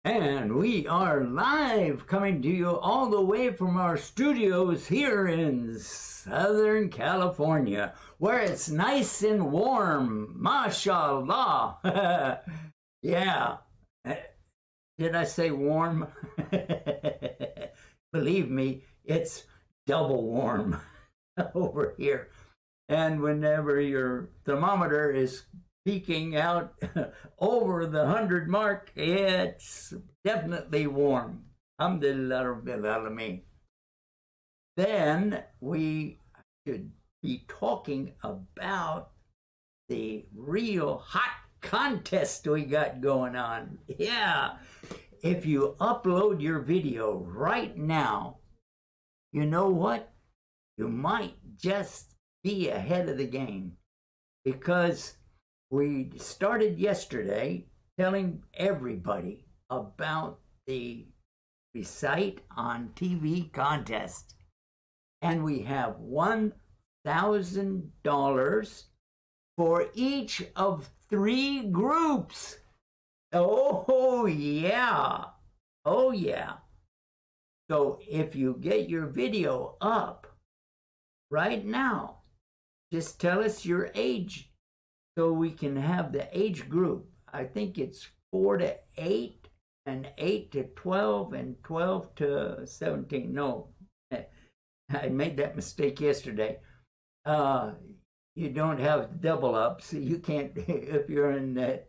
And we are live coming to you all the way from our studios here in Southern California, where it's nice and warm. MashaAllah. Yeah. Did I say warm? Believe me, it's double warm over here. And whenever your thermometer is peaking out over the 100 mark, it's definitely warm. Alhamdulillah Rabbil Alameen. Then we should be talking about the real hot contest we got going on. Yeah. If you upload your video right now, you know what? You might just be ahead of the game, because we started yesterday telling everybody about the Recite on TV contest. And we have $1,000 for each of 3 groups. Oh, yeah. Oh, yeah. So if you get your video up right now, just tell us your age so we can have the age group. I think it's 4 to 8 and 8 to 12 and 12 to 17. No, I made that mistake yesterday. You don't have double ups. You can't, if you're in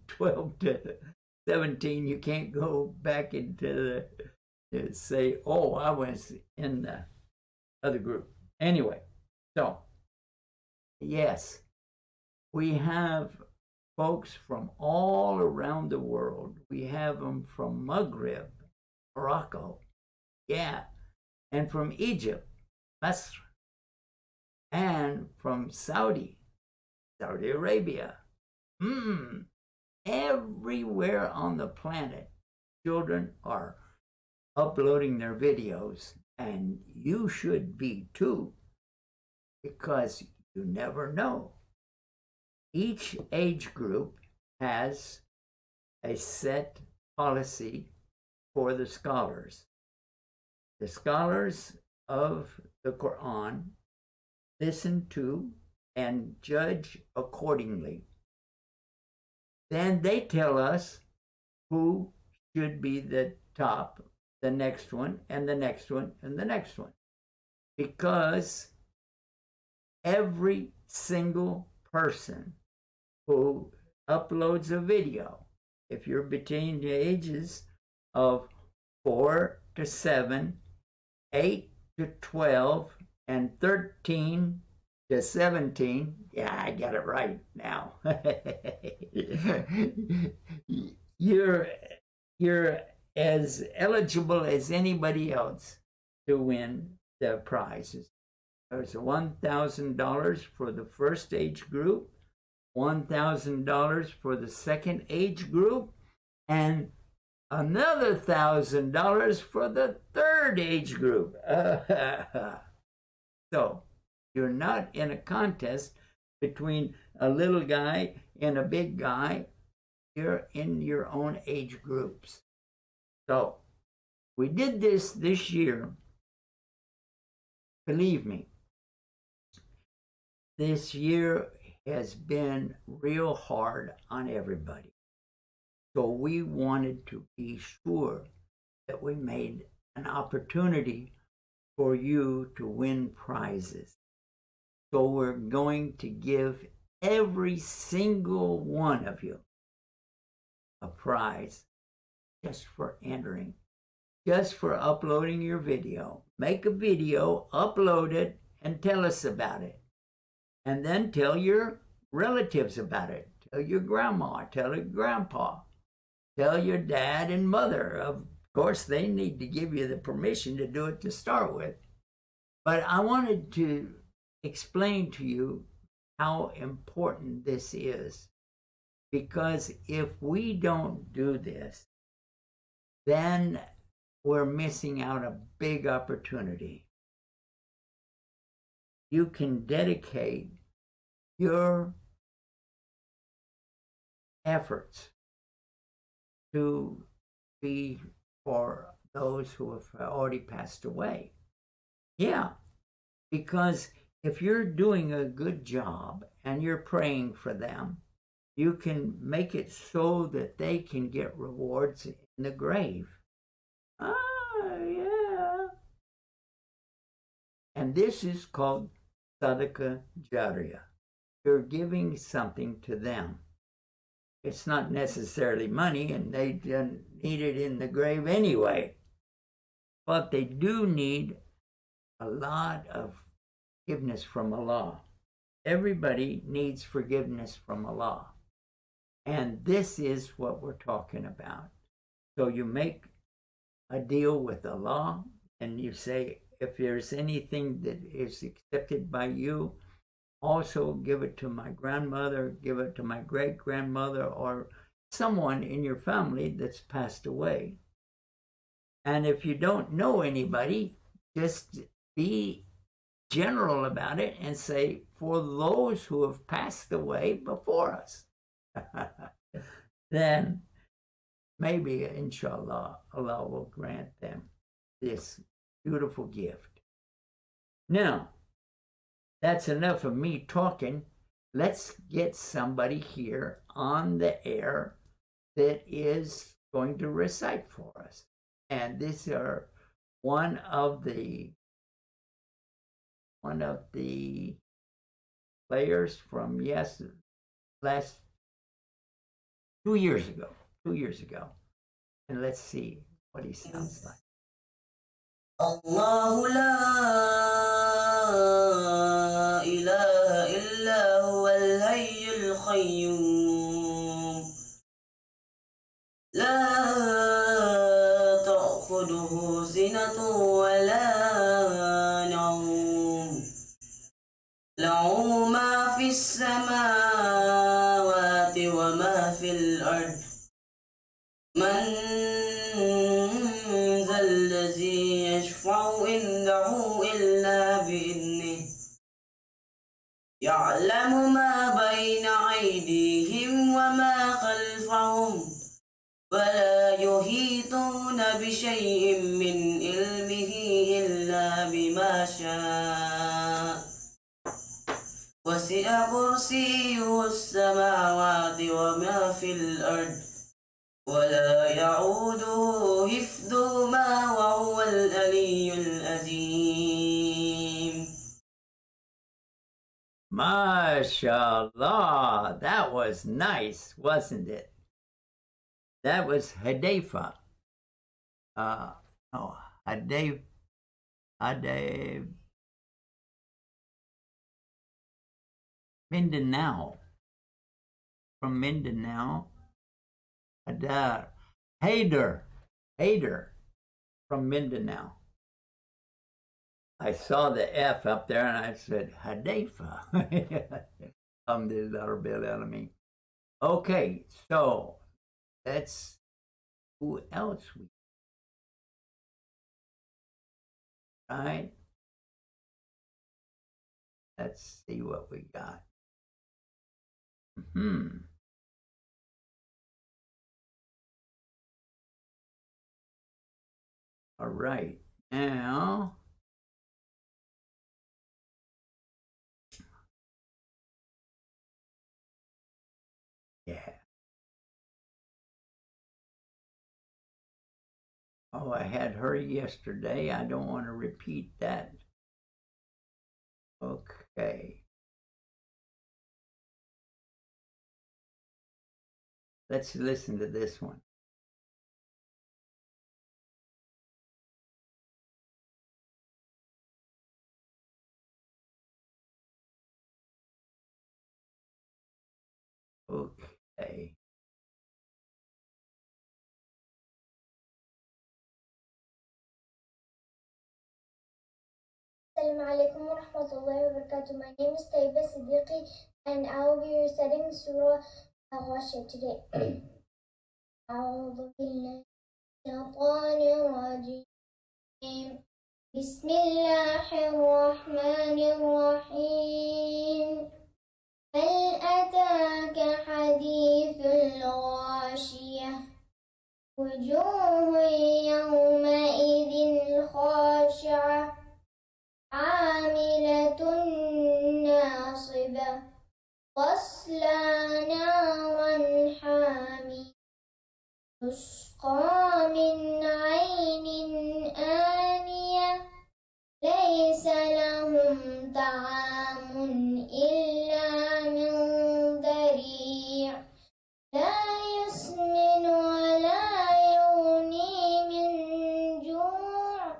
12 to 17, you can't go back into the, say, oh, I was in the other group. Anyway, so yes, we have folks from all around the world. We have them from Maghreb, Morocco, yeah, and from Egypt, Masr, and from Saudi Arabia. Everywhere on the planet, children are uploading their videos, and you should be too, because you never know. Each age group has a set policy for the scholars. The scholars of the Quran listen to and judge accordingly. Then they tell us who should be the top, the next one, and the next one, and the next one. Because every single person who uploads a video, if you're between the ages of 4 to 7, 8 to 12, and 13 to 17, yeah, I got it right now. You're as eligible as anybody else to win the prizes. There's $1,000 for the first age group, $1,000 for the second age group, and another $1,000 for the third age group. So you're not in a contest between a little guy and a big guy. You're in your own age groups. So we did this year. Believe me, this year has been real hard on everybody. So we wanted to be sure that we made an opportunity for you to win prizes. So we're going to give every single one of you a prize just for entering, just for uploading your video. Make a video, upload it, and tell us about it. And then tell your relatives about it. Tell your grandma, tell your grandpa, tell your dad and mother. Of course, they need to give you the permission to do it to start with. But I wanted to explain to you how important this is. Because if we don't do this, then we're missing out a big opportunity. You can dedicate your efforts to be for those who have already passed away. Yeah, because if you're doing a good job and you're praying for them, you can make it so that they can get rewards in the grave. Ah, yeah. And this is called Sadaqah Jariyah. You're giving something to them. It's not necessarily money, and they don't need it in the grave anyway. But they do need a lot of forgiveness from Allah. Everybody needs forgiveness from Allah. And this is what we're talking about. So you make a deal with Allah, and you say, if there's anything that is accepted by you, also give it to my grandmother, give it to my great-grandmother, or someone in your family that's passed away. And if you don't know anybody, just be general about it and say, for those who have passed away before us. Then maybe, inshallah, Allah will grant them this beautiful gift. Now, that's enough of me talking. Let's get somebody here on the air that is going to recite for us. And these are one of the players from last 2 years ago. 2 years ago. And let's see what he sounds like. الله لا إله إلا هو الحي القيوم لا تأخذه سنة ولا نوم له ما في السماوات وما في الأرض من ذا الذي يشفع عنده إلا بإذنه يعلم ما بين أيديهم وما خلفهم ولا يحيطون بشيء من علمه إلا بما شاء وسع كرسيه السماوات وما في الأرض ولا يعوده حفظهما وهو العلي العظيم. MashaAllah, that was nice, wasn't it? That was Hadayfa. Mindanao. From Mindanao. Haider from Mindanao. I saw the F up there and I said, Hadayfa. Alhamdulillah. Okay, so that's who else we right? Let's see what we got. All right, now yeah. Oh, I had her yesterday. I don't want to repeat that. Okay. Let's listen to this one. Okay. Assalamu alaikum wa rahmatullahi wa barakatuh. My name is Taiba Siddiqui and I will be reciting Surah Al-Ghashiyah today. أعوذ بالله من الشيطان الرجيم بسم الله الرحمن الرحيم هل أتاك حديث الغاشية وجوه يومئذ خاشعة عاملة ناصبة تصلى نارا حامية تسقى من عين آنية ليس لهم طعام إلا من ضريع لا يسمن ولا يغني من جوع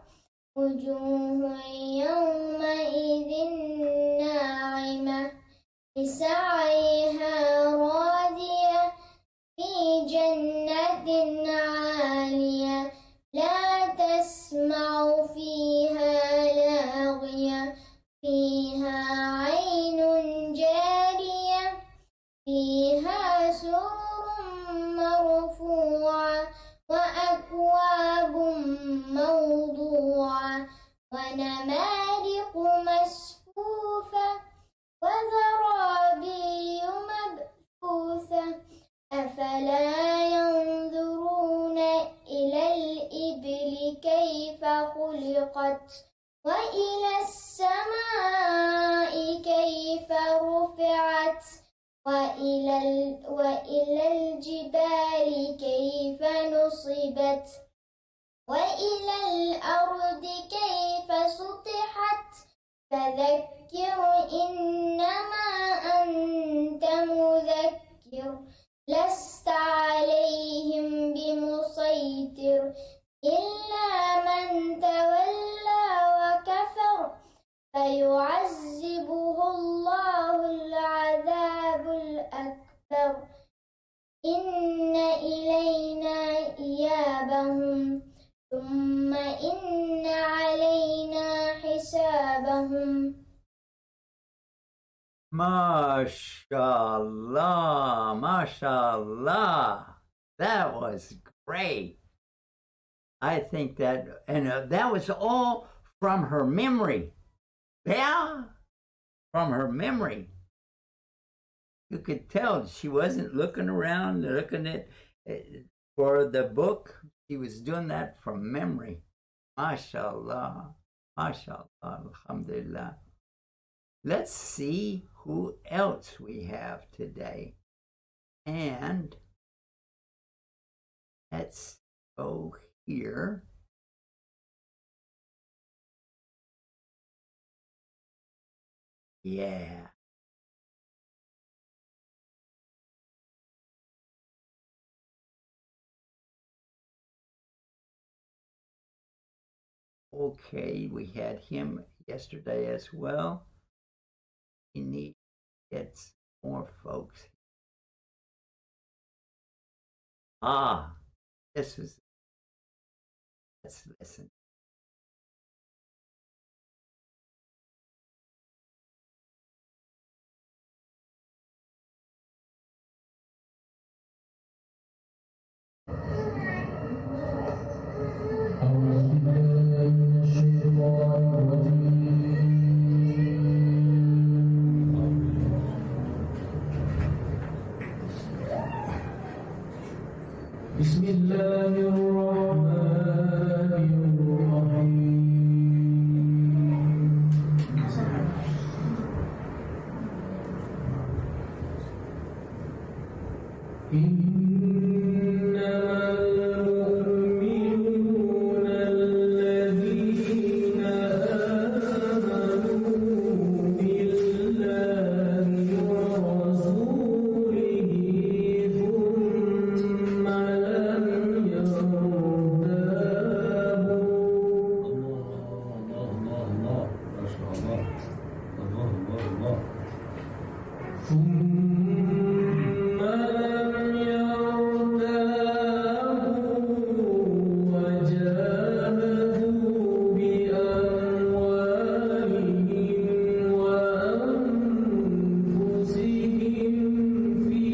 وجوه يومئذ ناعمة لسعيها راضية في جنة عالية لا تسمع فيها لاغية فيها عين جارية فيها سرر مرفوعة وأكواب موضوعة ونمارق مسفوفة وزرابي مبثوثة أفلا ينظرون إلى الإبل كيف خلقت وإلى السماء كيف رفعت وإلى الجبال كيف نصبت وإلى الأرض كيف سطحت فذكر إنما أنت مذكر لست عليهم بمسيطر إلا من تولى وكفر فيعذبه الله العذاب الأكبر إن إلينا إيابهم ثم إن علينا حسابهم. MashaAllah, MashaAllah. That was great. I think that, and that was all from her memory. Yeah, from her memory. You could tell she wasn't looking around, looking at for the book. She was doing that from memory. MashaAllah, MashaAllah, Alhamdulillah. Let's see who else we have today. And let's go here. Yeah. Okay, we had him yesterday as well. We need to get more folks. This is, let's listen. بسم الله الرحمن الرحيم إنما المؤمنون الذين آمنوا بالله ورسوله ثم لم يرتابوا الله ما شاء الله الله ثم لم يرتابوا وجاهدوا بأموالهم وأنفسهم في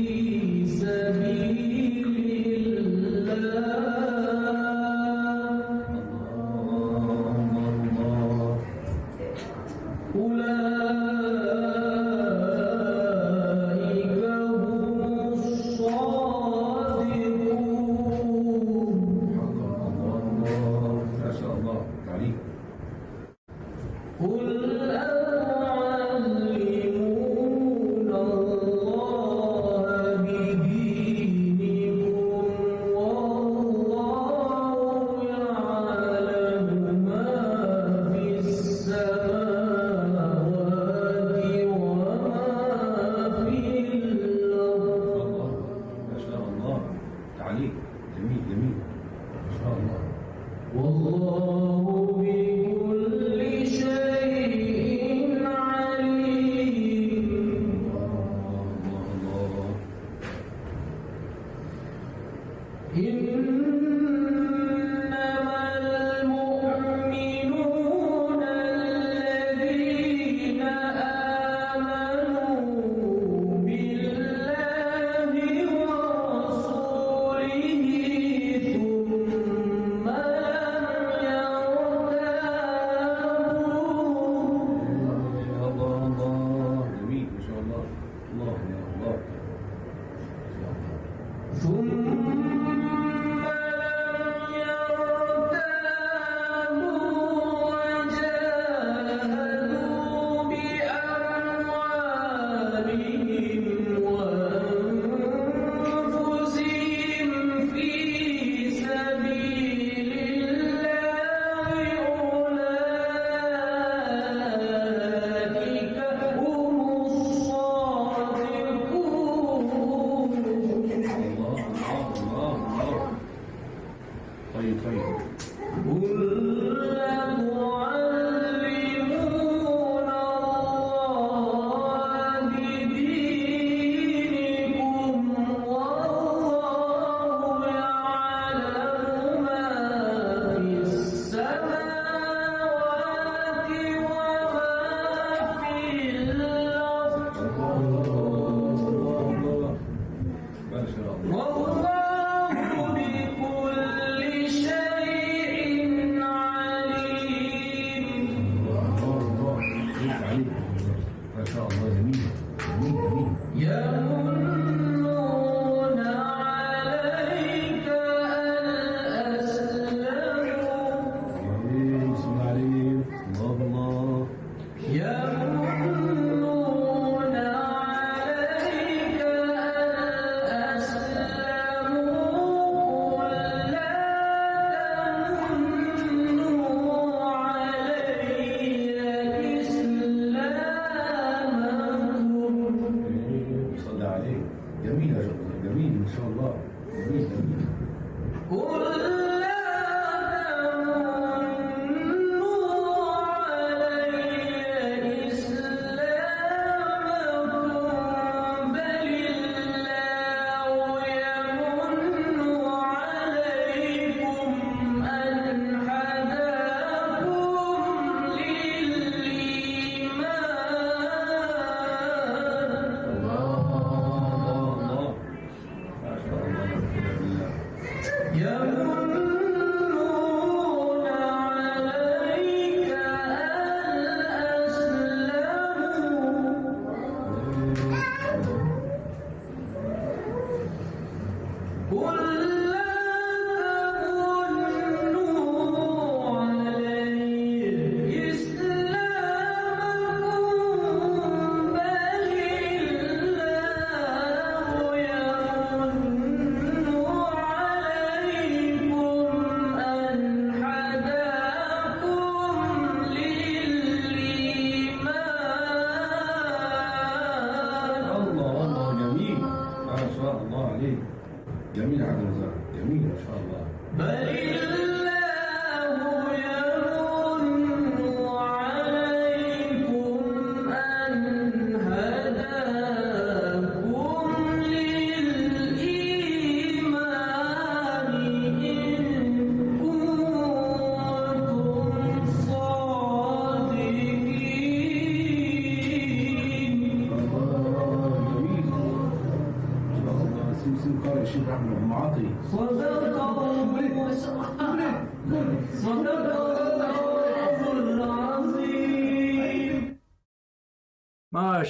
سبيل الله أولئك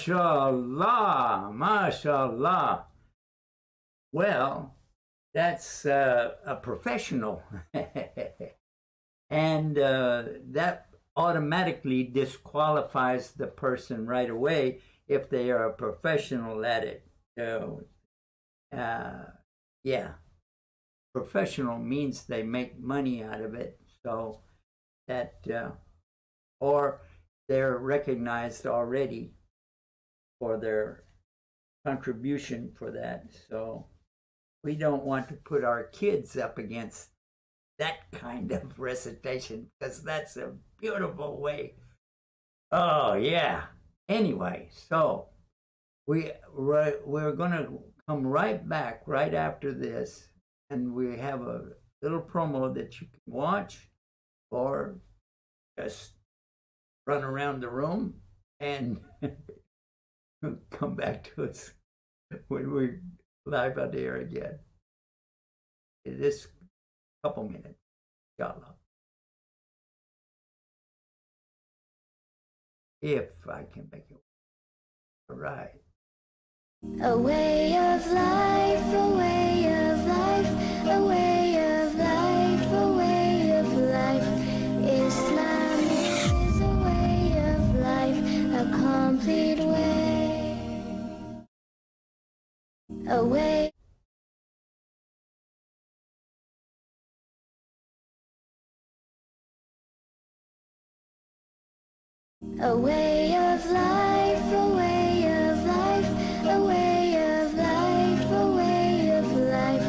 MashaAllah, MashaAllah. Well, that's a professional. And that automatically disqualifies the person right away if they are a professional at it. So, yeah, professional means they make money out of it. So that, or they're recognized already for their contribution for that. So we don't want to put our kids up against that kind of recitation because that's a beautiful way. Oh yeah. Anyway, so we're going to come right back right after this, and we have a little promo that you can watch or just run around the room and come back to us when we're live on the air again. In this couple minutes, inshallah. If I can make it. All right. A way of life, a way of life, a way of life, a way of life. Islam is a way of life, a complete way. A way. A way of life, a way of life, a way of life, a way of life.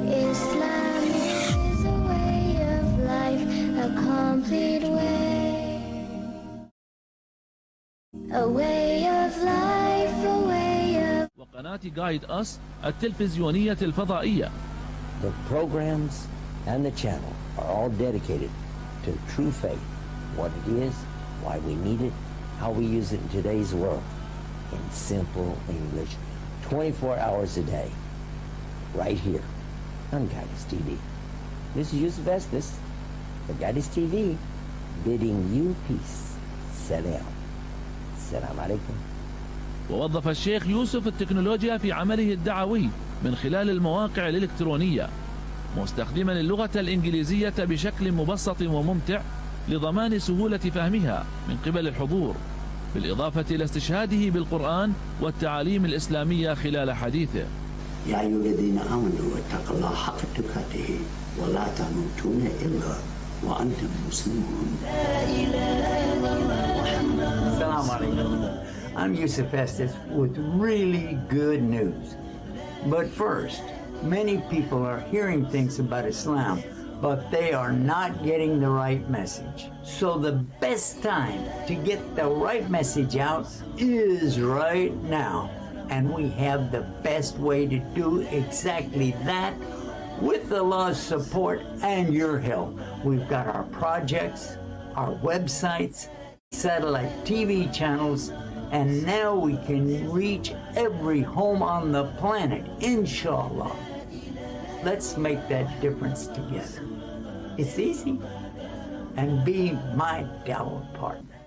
Islam is a way of life, a complete way. A way of life, a way of. وقناة جايد أس التلفزيونية الفضائية. The programs and the channel are all dedicated to true faith, what it is, why we need it, how we use it in today's world, in simple English, 24 hours a day, right here on Guidance TV. This is Yusuf Estes for Guidance TV, bidding you peace. Salam. Salam alaikum. ووظف الشيخ يوسف التكنولوجيا في عمله الدعوي من خلال المواقع الإلكترونية، مستخدما اللغة الإنجليزية بشكل مبسط وممتع لضمان سهولة فهمها من قبل الحضور، بالإضافة إلى استشهاده بالقرآن والتعاليم الإسلامية خلال حديثه. يا أيها الذين آمنوا اتقوا الله حق تقاته ولا تموتن إلا وأنتم مسلمون. Assalamu alaikum. I'm Yusuf Estes with really good news. But first, many people are hearing things about Islam, but they are not getting the right message. So the best time to get the right message out is right now. And we have the best way to do exactly that with Allah's support and your help. We've got our projects, our websites, satellite TV channels, and now we can reach every home on the planet, inshallah. Let's make that difference together. It's easy. And be my dawah partner.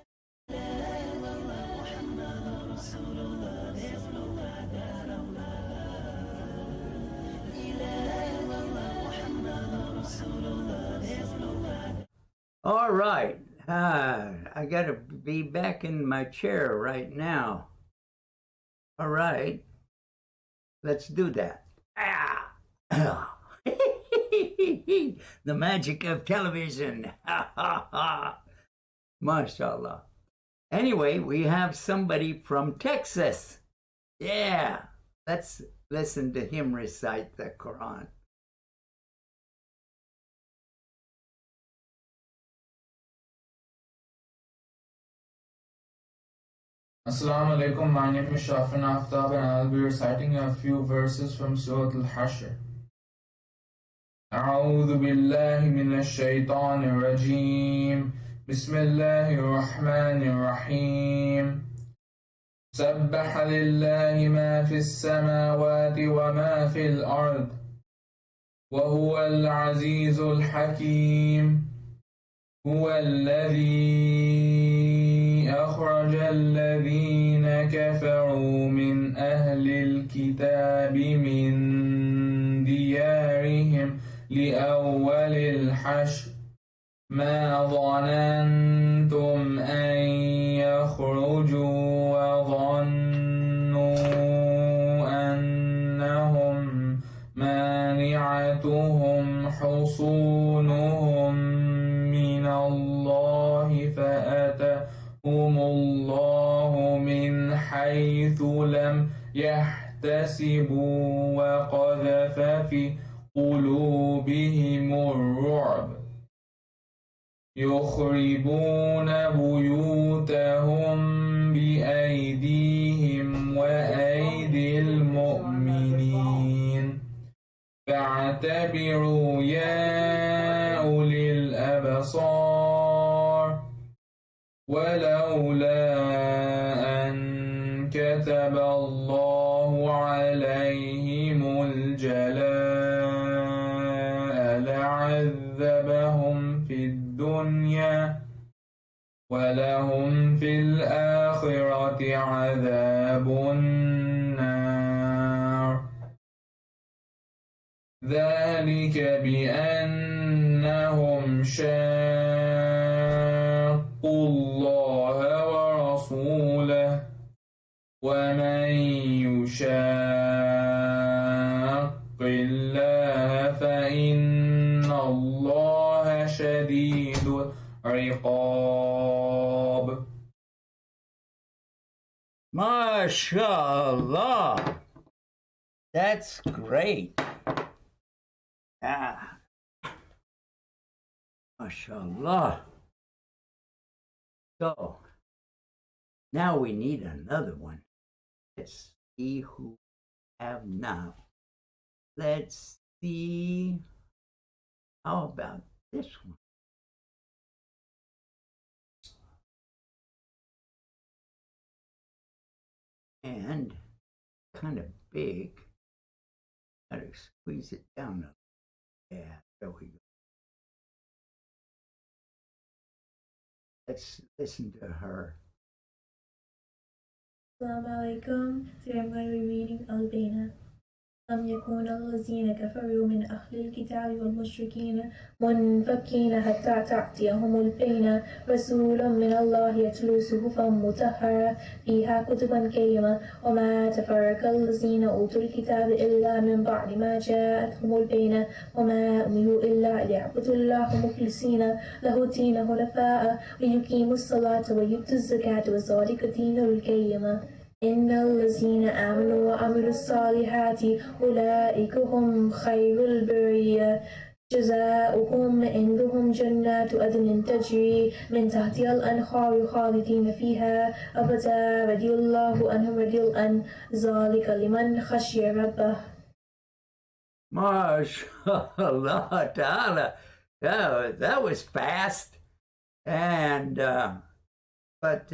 All right. I got to be back in my chair right now. All right. Let's do that. The magic of television. MashaAllah. Anyway, we have somebody from Texas. Yeah. Let's listen to him recite the Quran. Assalamu alaikum, my name is Shafin Aftab and I'll be reciting a few verses from Surah Al-Hashr. أعوذ بالله من الشيطان الرجيم بسم الله الرحمن الرحيم سبح لله ما في السماوات وما في الأرض وهو العزيز الحكيم هو الذي أخرج الذين كفروا من أهل الكتاب من ديارهم لأول الحشر ما ظننتم أن يخرجوا وظنوا أنهم مانعتهم حصونهم من الله فأتاهم الله من حيث لم يحتسبوا وقذف في قلوبهم الرعب يخربون بيوتهم بأيديهم وأيدي المؤمنين فاعتبروا يا أولي الأبصار ولولا أن كتب الله عليهم الجلاء لعذبهم في الدنيا ولهم في الآخرة عذاب النار ذلك بأنهم شاقوا الله ورسوله ومن يشاق الله فإن الله شديد العقاب. MashaAllah. That's great. Ah. MashaAllah. So, now we need another one. Let's see who we have now. Let's see. How about this one? And kind of big. Gotta squeeze it down a little. Yeah, there we go. Let's listen to her. Assalamu alaikum. Today I'm going to be reading Al-Bayna. لم يكون الذين كفروا من أهل الكتاب والمشركين منفكين حتى تأتيهم البينة رسول من الله يتلو صحفا مطهرة فيها كتبا قيمة وما تفرق الذين أوتوا الكتاب إلا من بعد ما جاءتهم البينة وما أمروا إلا ليعبدوا الله مخلصين له الدين حنفاء ويقيموا الصلاة ويؤتوا الزكاة وذلك دين القيمة. إن الذين آمنوا وعملوا الصالحات أولئك هم خير البرية جزاؤهم عندهم جنات عدن تجري من تحتها الأنهار خالدين فيها أبدا رضي الله عنهم ورضوا عنه ذلك لمن خشي ربه. MashaAllah ta'ala. That was fast. And, but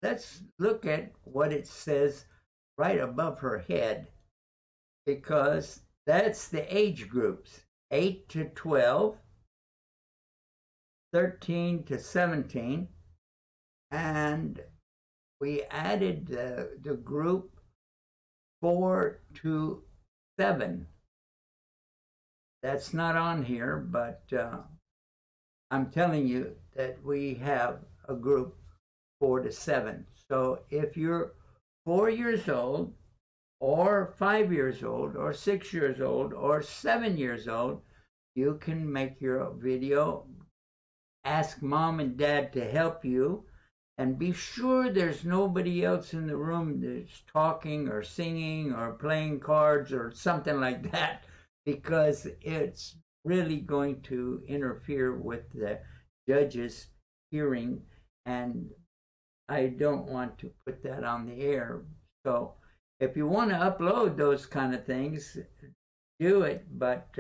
let's look at what it says right above her head, because that's the age groups 8 to 12, 13 to 17, and we added the group 4 to 7. That's not on here, but I'm telling you that we have a group 4 to 7. So if you're 4 years old, or 5 years old, or 6 years old, or 7 years old, you can make your video, ask mom and dad to help you, and be sure there's nobody else in the room that's talking or singing or playing cards or something like that, because it's really going to interfere with the judge's hearing, and I don't want to put that on the air. So if you want to upload those kind of things, do it. But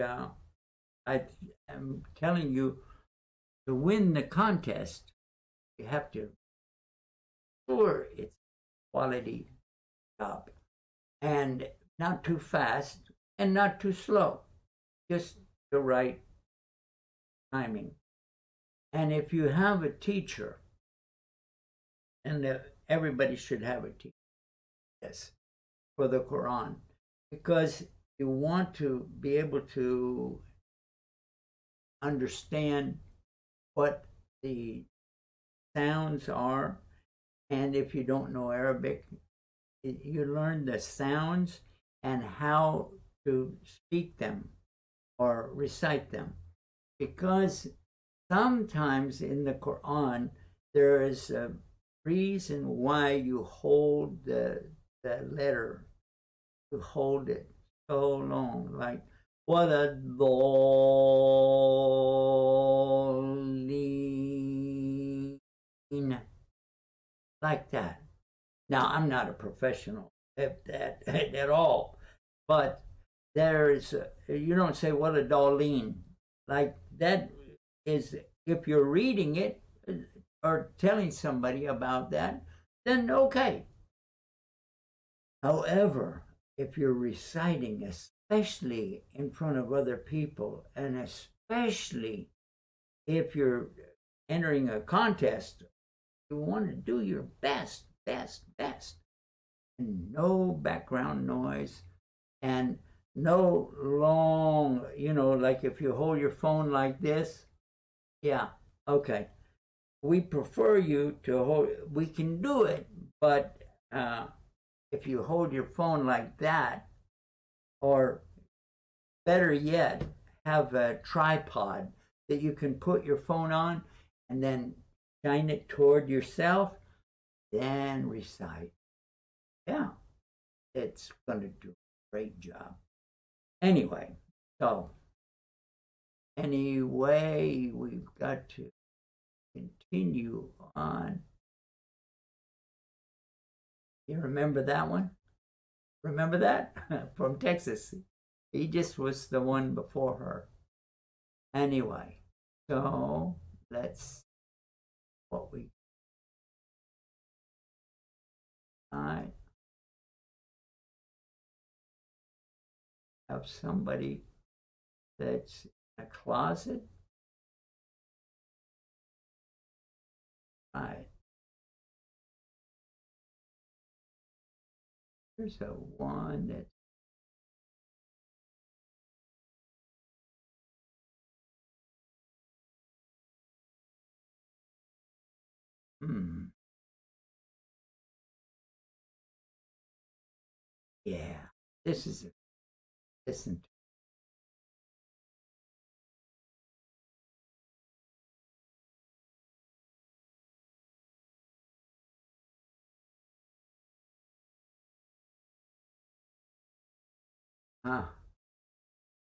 I am telling you, to win the contest, you have to sure it's quality job, and not too fast and not too slow, just the right timing. And if you have a teacher, and everybody should have a teacher, yes, for the Quran, because you want to be able to understand what the sounds are. And if you don't know Arabic, you learn the sounds and how to speak them or recite them. Because sometimes in the Quran, there is a reason why you hold the letter, you hold it so long, like وَلَضَّالِّينَ, like that. Now, I'm not a professional at that at all, but there is, you don't say what a Dallin, like that is, if you're reading it or telling somebody about that, then okay. However, if you're reciting, especially in front of other people, and especially if you're entering a contest, you want to do your best, and no background noise. And no long, like if you hold your phone like this, yeah, okay. We prefer you to hold, we can do it, but if you hold your phone like that, or better yet, have a tripod that you can put your phone on and then shine it toward yourself, then recite. Yeah, it's going to do a great job. Anyway, we've got to continue on. You remember that one? Remember that? From Texas. He just was the one before her. Anyway, so let's what we I have somebody that's in a closet. Right. There's a one that yeah, this is a listen.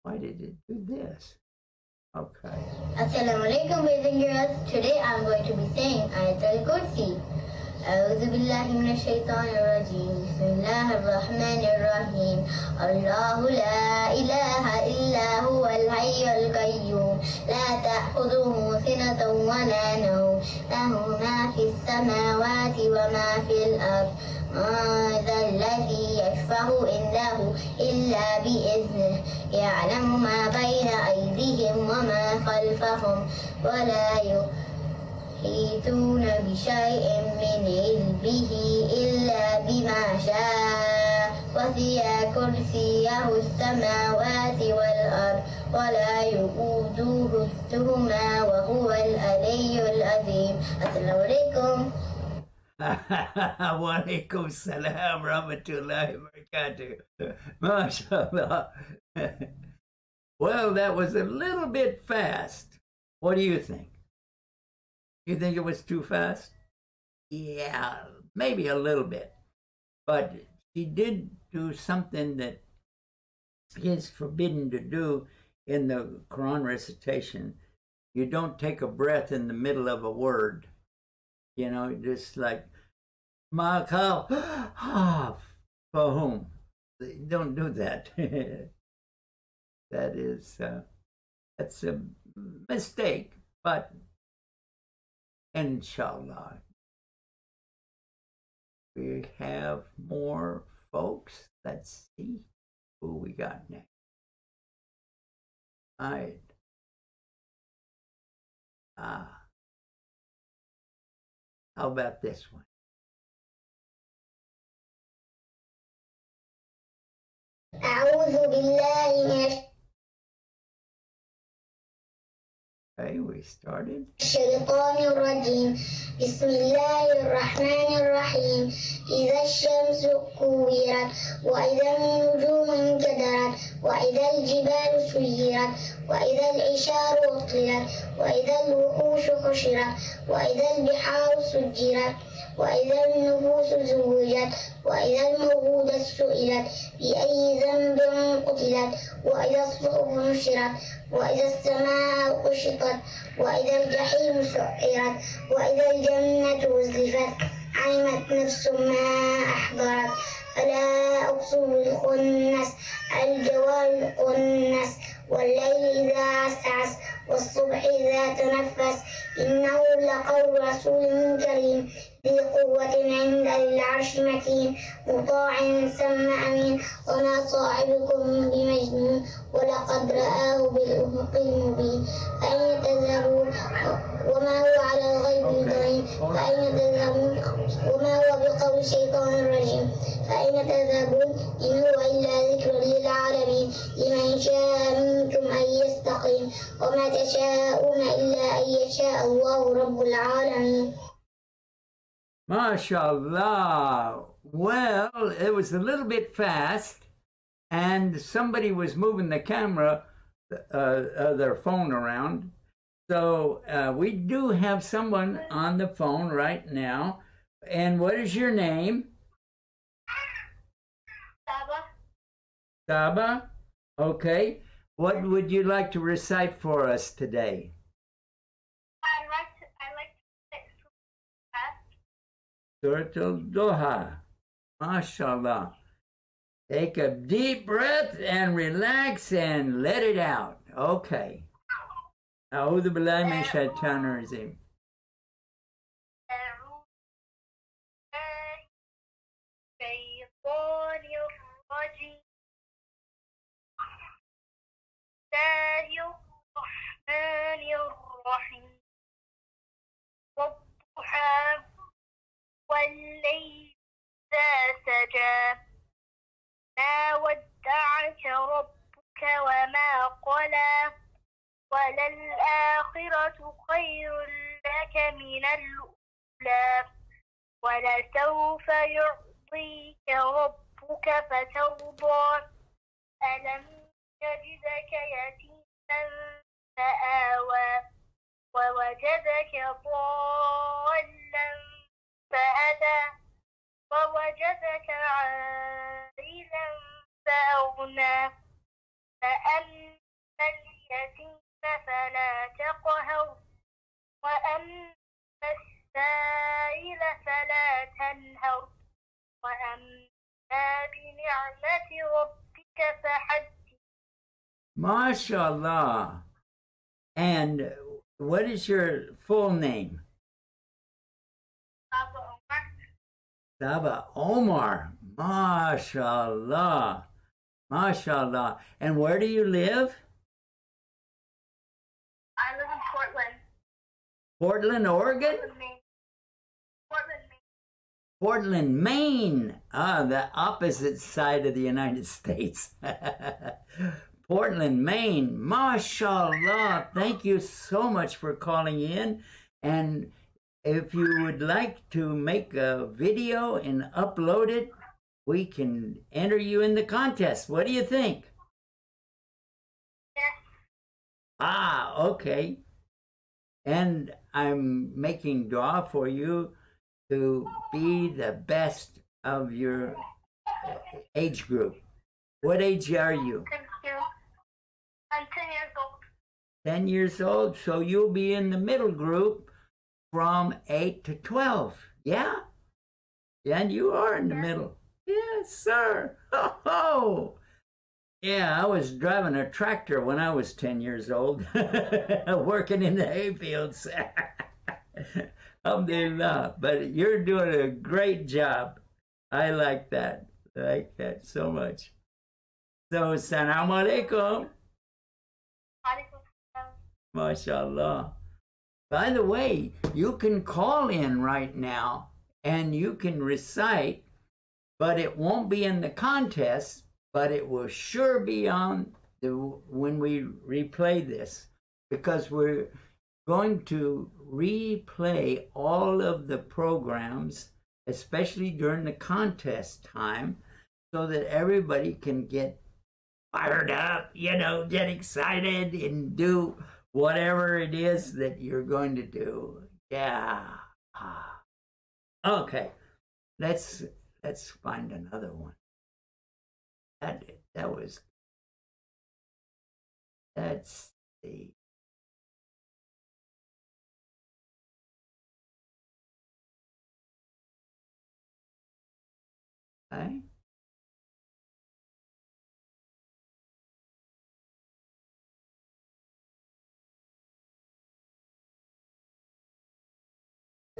Why did it do this? Okay. Assalamu alaikum, boys and girls. Today I'm going to be saying Ayatul Kursi. أعوذ بالله من الشيطان الرجيم بسم الله الرحمن الرحيم الله لا إله إلا هو الحي القيوم لا تأخذه سنة ولا نوم له ما في السماوات وما في الأرض ما ذا الذي يشفع عنده إلا بإذنه يعلم ما بين أيديهم وما خلفهم ولا يحيطون بشيء من علمه إلا بما شاء وسع كرسيه السماوات والأرض ولا يؤوده حفظهما وهو العلي العظيم. السلام عليكم. Walaikum salam rahmatullahi wa barakatuh. MashaAllah. Well, that was a little bit fast. What do you think? You think it was too fast? Yeah, maybe a little bit. But she did do something that is forbidden to do in the Quran recitation. You don't take a breath in the middle of a word. Just like, Makal, for whom? Don't do that. That's a mistake, but inshallah. We have more folks. Let's see who we got next. All right. How about this one? أعوذ بالله من Okay, we started. الشيطان الرجيم بسم الله الرحمن الرحيم إذا الشمس كورت وإذا النجوم انكدرت وإذا الجبال سيرت وإذا العشار عطلت وإذا الوحوش حشرت وإذا البحار سجرت وإذا النفوس زوجت وإذا الموءودة سئلت بأي ذنب قتلت وإذا الصحف نشرت وإذا السماء كشطت وإذا الجحيم سعرت وإذا الجنة أزلفت علمت نفس ما أحضرت فلا أقسم بالخنس الجوار الكنس والليل إذا عسعس والصبح إذا تنفس إنه لقول رسول كريم ذي قوة عند العرش مكين مطاع ثم أمين وما صاحبكم بمجنون ولقد رآه بالأفق المبين فأين تذهبون وما هو على الغيب بضنين فأين تذهبون وما هو بقول شيطان رجيم فأين تذهبون إن هو إلا ذكر للعالمين لمن شاء منكم أن يستقيم وما تشاءون إلا أن يشاء الله رب العالمين. MashaAllah. Well, it was a little bit fast, and somebody was moving the camera, their phone around. So we do have someone on the phone right now. And what is your name? Saba. Saba? Okay. What would you like to recite for us today? I like to Surat al-Duha. MashaAllah. Take a deep breath and relax and let it out. Okay. أعوذ بالله من الشيطان الرجيم. الله الرحمن الرحيم والضحى والليل إذا سجى ما ودعك ربك وما قلى وللآخرة خير لك من الأولى ولسوف يعطيك ربك فترضى ألم يجدك يتيما فآوى ووجدك ضالا فهدى ووجدك عائلا فأغنى فأما اليتيم فلا تقهر وأما السائل فلا تنهر وأما بنعمة ربك فحدث. MashaAllah. And what is your full name? Saba Omar. Saba Omar. MashaAllah. MashaAllah. And where do you live? I live in Portland. Portland, Oregon? Portland, Maine. Portland, Maine. Portland, Maine. Ah, the opposite side of the United States. Portland, Maine. MashaAllah. Thank you so much for calling in. And if you would like to make a video and upload it, we can enter you in the contest. What do you think? Yes. Ah, okay. And I'm making dua for you to be the best of your age group. What age are you? Thank you. I'm 10 years old. 10 years old, so you'll be in the middle group from 8 to 12. Yeah? Yeah, and you are in the middle. Yes, sir. Oh, yeah, I was driving a tractor when I was 10 years old, working in the hayfields. Alhamdulillah. But you're doing a great job. I like that. I like that so much. So, Assalamu alaikum. MashaAllah. By the way, you can call in right now and you can recite, but it won't be in the contest, but it will sure be on when we replay this, because we're going to replay all of the programs, especially during the contest time, so that everybody can get fired up, get excited and do whatever it is that you're going to do. Yeah. Okay. Let's find another one. Let's see. Okay.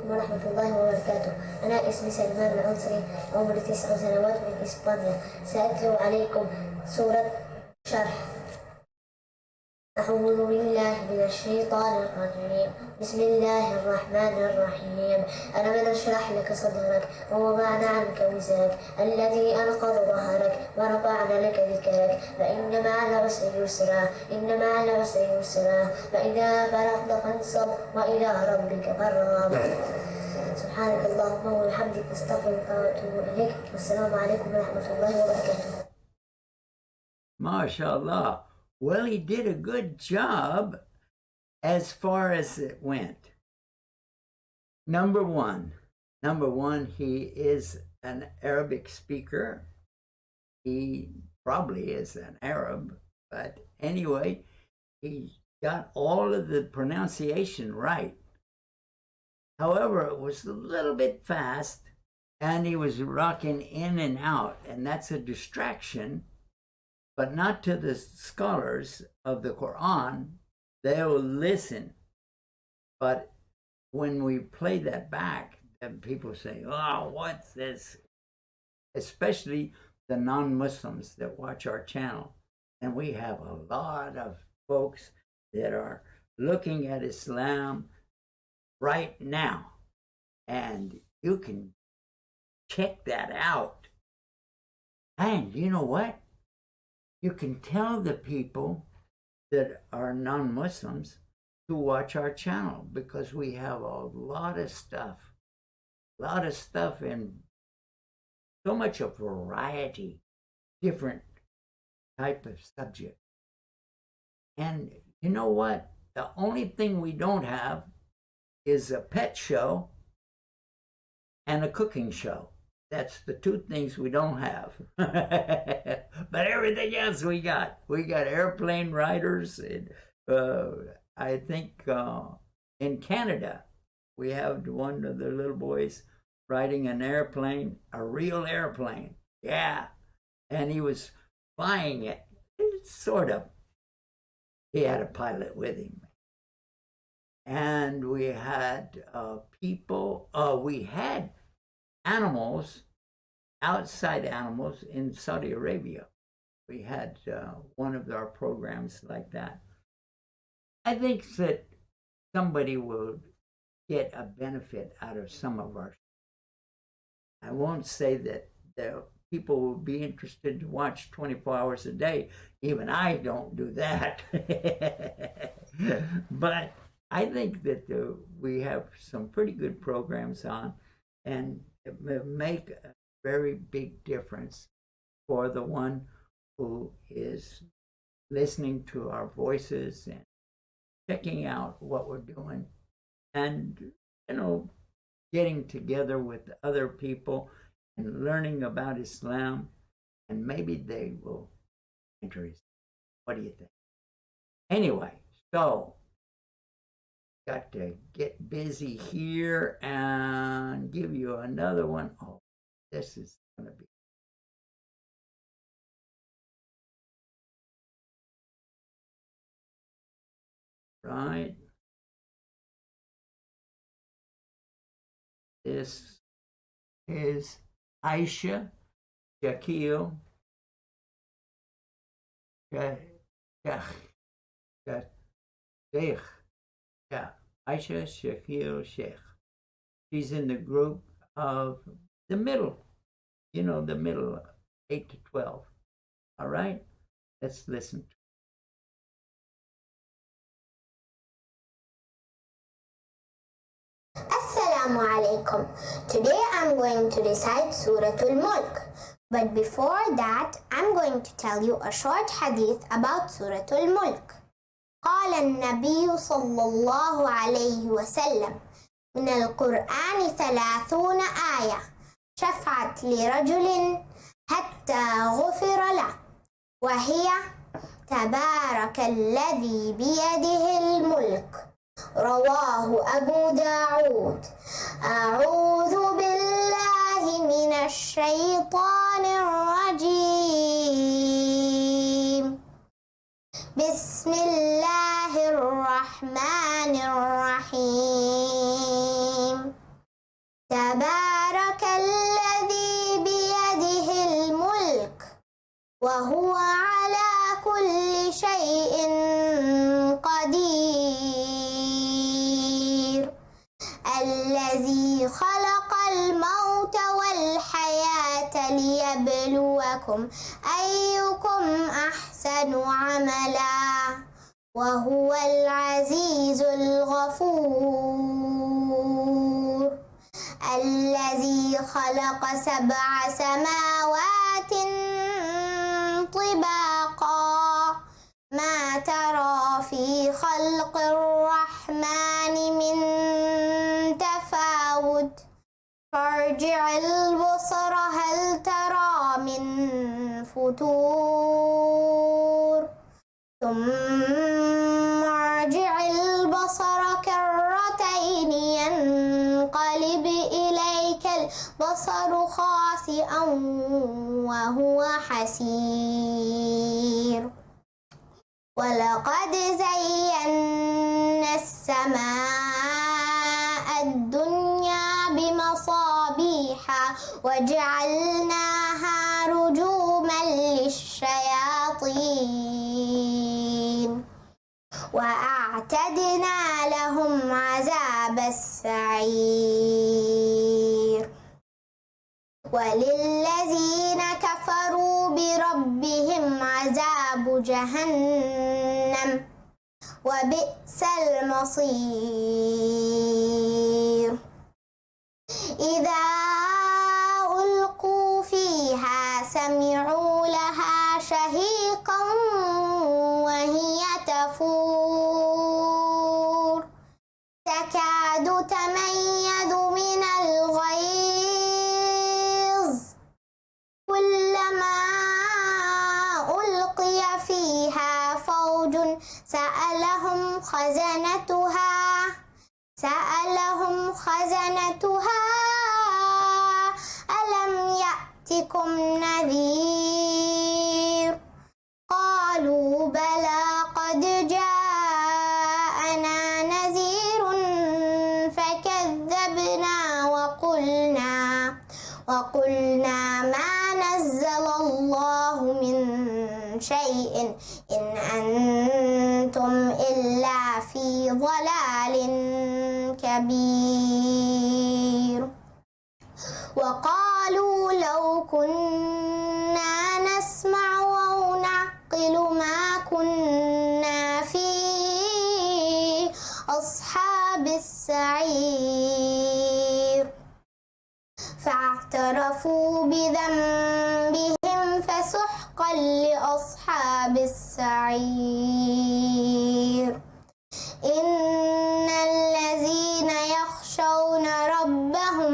ورحمة الله وبركاته. أنا اسمي سلمان العنصري، عمري 9 سنوات من إسبانيا. سأتلو عليكم سورة شرح. أعوذ بالله من الشيطان الرجيم. بسم الله الرحمن الرحيم. ألم نشرح لك صدرك ووضعنا عنك وزرك الذي أنقض ظهرك ورفعنا لك ذكرك فإن مع العسر يسرا إن مع العسر يسرا فإذا فرغت فانصب وإلى ربك فارغب. سبحانك اللهم وبحمدك أستغفرك وأتوب إليك. والسلام عليكم ورحمة الله وبركاته. MashaAllah. Well, he did a good job as far as it went. Number one, he is an Arabic speaker. He probably is an Arab, but anyway, he got all of the pronunciation right. However, it was a little bit fast, and he was rocking in and out, and that's a distraction. But not to the scholars of the Quran. They'll listen. But when we play that back, then people say, oh, what's this? Especially the non-Muslims that watch our channel. And we have a lot of folks that are looking at Islam right now. And you can check that out. And you know what? You can tell the people that are non-Muslims to watch our channel because we have a lot of stuff and so much a variety, different type of subject. And you know what? The only thing we don't have is a pet show and a cooking show. That's the two things we don't have. But everything else we got. We got airplane riders. And, I think in Canada, we have one of the little boys riding an airplane, a real airplane. Yeah. And he was flying it. Sort of. He had a pilot with him. And we had we had animals, outside animals in Saudi Arabia. We had one of our programs like that. I think that somebody will get a benefit out of some of our. I won't say that the people will be interested to watch 24 hours a day. Even I don't do that. But I think that we have some pretty good programs on, and it will make a very big difference for the one who is listening to our voices and checking out what we're doing, and getting together with other people and learning about Islam, and maybe they will enter Islam. What do you think? Anyway, so got to get busy here and give you another one. Oh, this is going to be. Right. This is Aisha Shakil. Sheikh. Yeah, Aisha Shakil Sheikh. She's in the group of the middle, the middle, 8 to 12. All right, let's listen. Assalamu alaikum. Today I'm going to recite Surah Al-Mulk. But before that, I'm going to tell you a short hadith about Surah Al-Mulk. قال النبي صلى الله عليه وسلم من القرآن 30 آية شفعت لرجل حتى غفر له وهي تبارك الذي بيده الملك رواه أبو داود. أعوذ بالله من الشيطان الرجيم. بسم الله الرحمن الرحيم. وهو على كل شيء قدير الذي خلق الموت والحياة ليبلوكم أيكم أحسن عملا وهو العزيز الغفور الذي خلق 7 سماوات طباقا ما ترى في خلق الرحمن من تفاوت فارجع البصر هل ترى من فتور ثم ارجع البصر كرتين ينقلب إليك البصر خاسئا وهو حسير ولقد زينا السماء الدنيا بمصابيح وجعلناها رجوما للشياطين وأعتدنا لهم عذاب السعير وللذين كفروا بربهم عذاب جهنم وبئس المصير إذا ألقوا فيها سمعوا لها شهيقا وهي تفور تكاد تميز من الغيظ كلما ألقي فيها فوج سألهم خزنتها ألم يأتكم نذير قالوا بلى قد جاءنا نذير فكذبنا وقلنا ما نزل الله من شيء إن أنتم إلا في ضلال كبير وقالوا لو كنا نسمع أو نعقل ما كنا في أصحاب السعير فاعترفوا بذنبهم فسحقا لأصحاب السعير إن الذين يخشون ربهم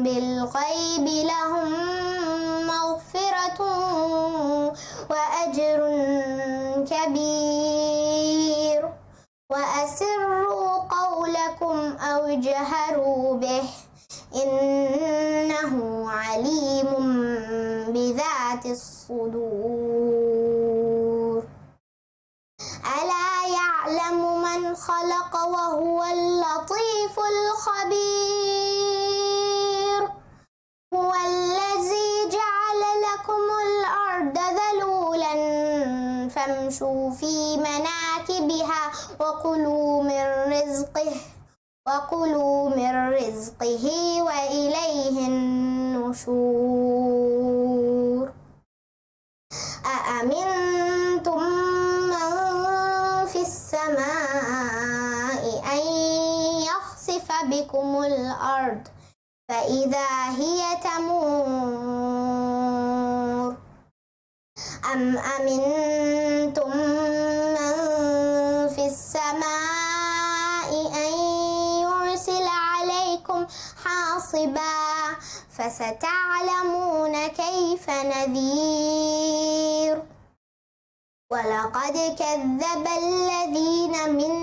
بالغيب لهم مغفرة وأجر كبير وأسروا قولكم أو اجهروا به إنه عليم بذات الصدور ألا يعلم من خلق وهو اللطيف الخبير هو الذي جعل لكم الأرض ذلولا فامشوا في مناكبها وكلوا من رزقه وإليه النشور أأمنتم من في السماء أن يخسف بكم الأرض فإذا هي تمور أم أمنتم من في السماء أن يرسل عليكم حاصبا فستعلمون كيف نذير ولقد كذب الذين من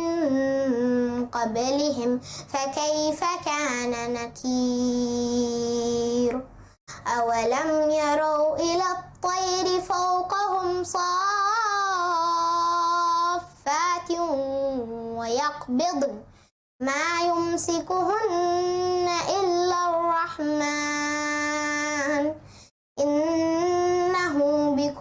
قبلهم فكيف كان نكير أولم يروا إلى الطير فوقهم صافات ويقبضن ما يمسكهن إلا الرحمن إنه بكل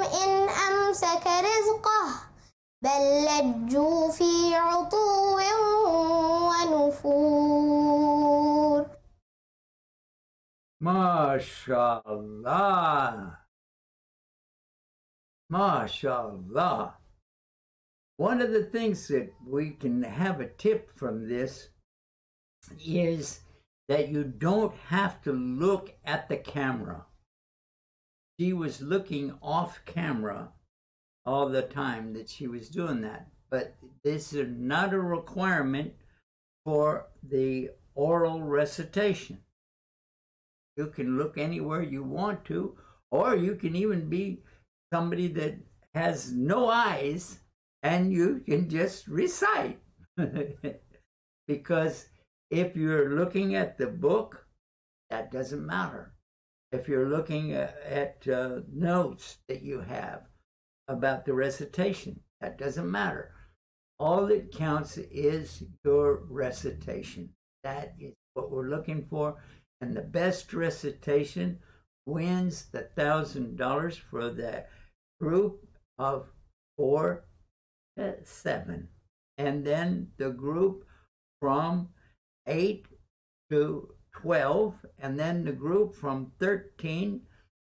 إن أمسك رزقه بل لجوا في عتو ونفور. MashaAllah. MashaAllah. One of the things that we can have a tip from this is that you don't have to look at the camera. She was looking off camera all the time that she was doing that. But this is not a requirement for the oral recitation. You can look anywhere you want to, or you can even be somebody that has no eyes and you can just recite. Because if you're looking at the book, that doesn't matter. If you're looking at notes that you have about the recitation, that doesn't matter. All that counts is your recitation. That is what we're looking for. And the best recitation wins the $1,000 for the group of 4 to 7. And then the group from 8 to 12, and then the group from 13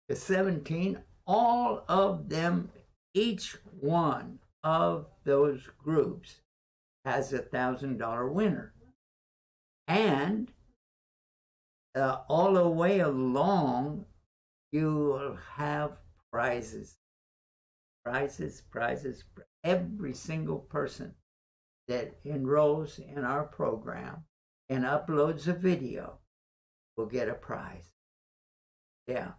to 17, all of them, each one of those groups has a $1,000 winner. And all the way along, you will have prizes. Prizes. Every single person that enrolls in our program and uploads a video will get a prize. Yeah.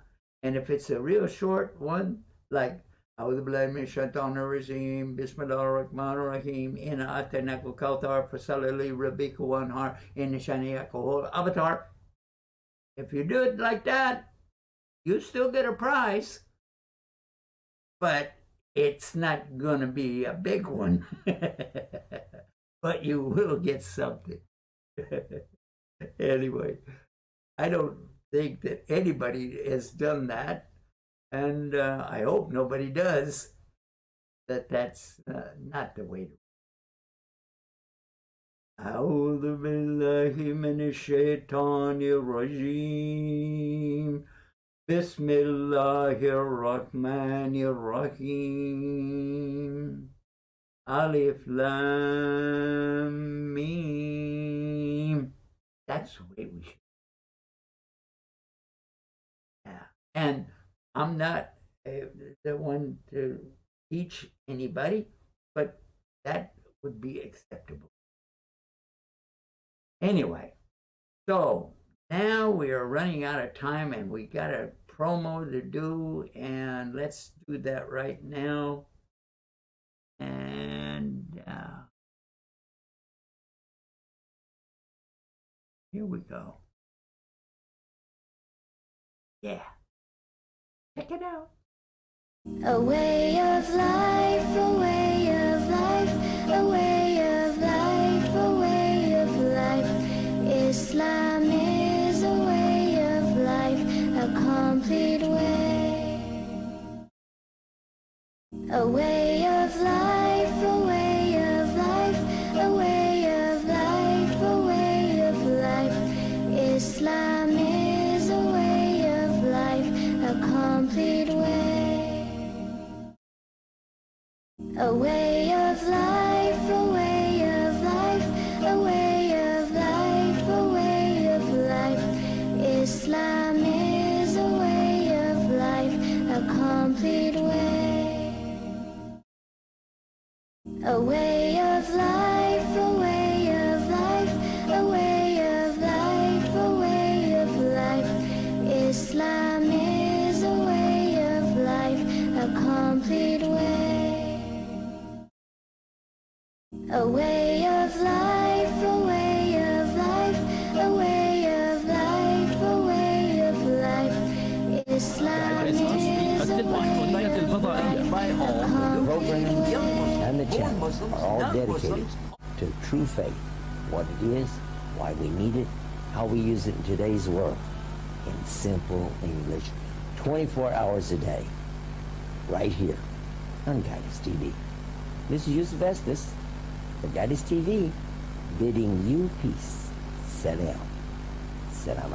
And if it's a real short one, like أعوذ بالله من الشيطان الرجيم بسم الله الرحمن الرحيم إنا أعطيناك الكوثر فصل لربك وانحر إن شانئك هو الأبتر. If you do it like that, you still get a prize, but it's not going to be a big one. But you will get something. Anyway, I don't think that anybody has done that, and I hope nobody does. That's not the way to. أعوذ بالله من الشيطان الرجيم بسم الله الرحمن الرحيم ألف لام ميم. That's the way we should. Yeah. And I'm not the one to teach anybody, but that would be acceptable. Anyway, so now we are running out of time and we got a promo to do, and let's do that right now. And here we go. Yeah. Check it out. A way of life, a way of life, a way of life, a way of life. Islam is a way of life, a complete way. A way of life, a way of life, a way of life, a way of life. Islam is a way of life, a complete way. A way of life, a way of life, a way of life, a way of life. Islam is a way of life, a complete way. A way of life, a way of life, a way of life, a way of life. Islam is a way of life, a complete way. A way of life, a way of life, a way of life, a way of life. Islam is a way of life. The programs and the channel are all dedicated to true faith, what it is, why we need it, how we use it in today's world, in simple English, 24 hours a day. right here on Guidance TV. This is Yusuf Estes for Guidance TV, bidding you peace. Salam. Salam.